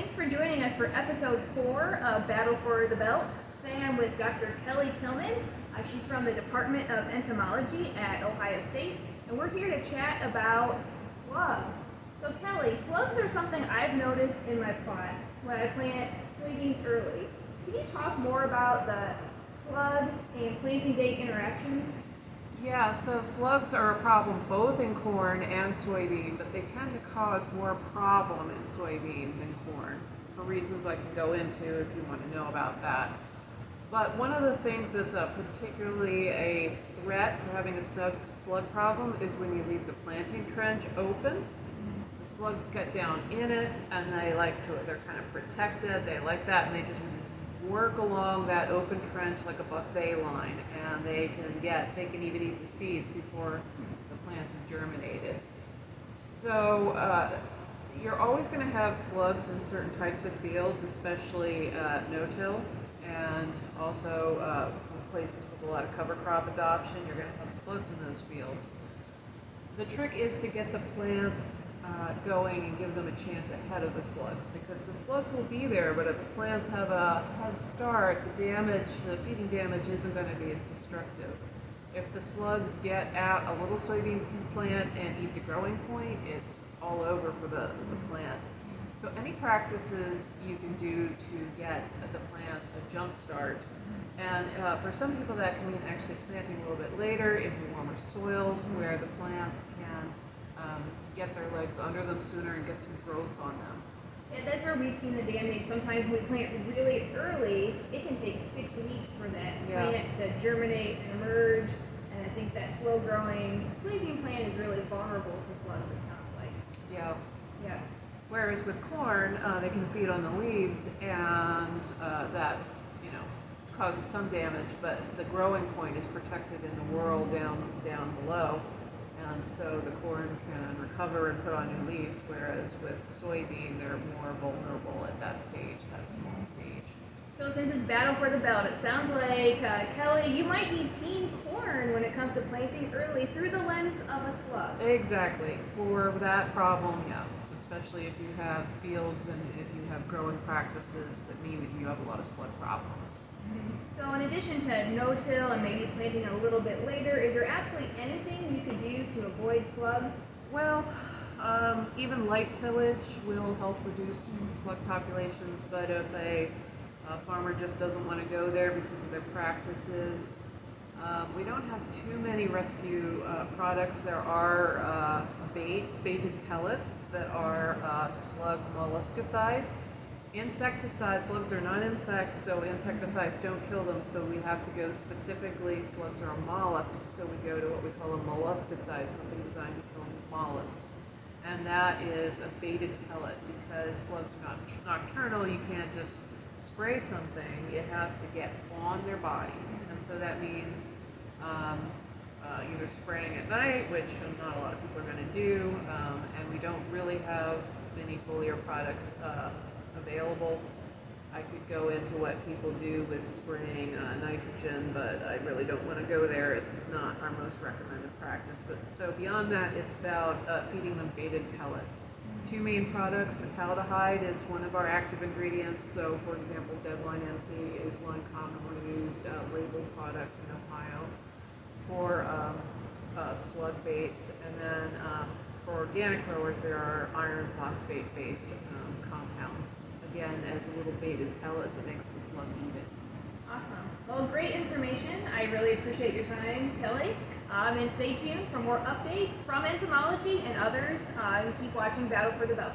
thanks for joining us for episode 4 of Battle for the Belt. Today I'm with Dr. Kelley Tilmon. She's from the Department of Entomology at Ohio State, and we're here to chat about slugs. So Kelley, slugs are something I've noticed in my plots when I plant soybeans early. Can you talk more about the slug and planting day interactions? Yeah, so slugs are a problem both in corn and soybean, but they tend to cause more problem in soybean than corn for reasons I can go into if you want to know about that. But one of the things that's particularly a threat for having a slug problem is when you leave the planting trench open. The slugs get down in it and they're kind of protected, they like that, and they just work along that open trench like a buffet line, and they can even eat the seeds before the plants have germinated. So you're always going to have slugs in certain types of fields, especially no-till, and also places with a lot of cover crop adoption. You're going to have slugs in those fields. The trick is to get the plants going and give them a chance ahead of the slugs, because the slugs will be there, but if the plants have a head start, the feeding damage isn't going to be as destructive. If the slugs get at a little soybean plant and eat the growing point, it's all over for the plant. So any practices you can do to get the plants a jump start, and for some people that can mean actually planting a little bit later into warmer soils where the plants can get their legs under them sooner and get some growth on them. And that's where we've seen the damage. Sometimes when we plant really early, it can take 6 weeks for that plant to germinate and emerge. And I think that slow growing soybean plant is really vulnerable to slugs, it sounds like. Yeah. Yeah. Whereas with corn, they can feed on the leaves, and that causes some damage, but the growing point is protected in the whorl down below. And so the corn can recover and put on new leaves, whereas with soybean, they're more vulnerable at that stage, that small stage. So since it's Battle for the Belt, it sounds like, Kelley, you might be team corn when it comes to planting early through the lens of a slug. Exactly. For that problem, yes, especially if you have fields and if you have growing practices that mean that you have a lot of slug problems. So in addition to no-till and maybe planting a little bit later, is there absolutely anything you could do to avoid slugs? Well, even light tillage will help reduce slug populations, but if a farmer just doesn't want to go there because of their practices, we don't have too many rescue products. There are baited pellets that are slug molluscicides. Insecticides, slugs are not insects, so insecticides don't kill them, so we have to go specifically, slugs are a mollusk, so we go to what we call a molluscicide, something designed to kill mollusks. And that is a baited pellet, because slugs are not nocturnal, you can't just spray something, it has to get on their bodies. And so that means either spraying at night, which not a lot of people are going to do, and we don't really have many foliar products available. I could go into what people do with spraying nitrogen, but I really don't want to go there. It's not our most recommended practice. But so beyond that, it's about feeding them baited pellets. 2 main products. Metaldehyde is one of our active ingredients. So, for example, Deadline MP is one commonly used labeled product in Ohio for slug baits. And then for organic growers, there are iron phosphate-based compounds, again, as a little baited pellet that makes the slug eat it. Awesome. Well, great information. I really appreciate your time, Kelley. And stay tuned for more updates from entomology and others. And keep watching Battle for the Belt.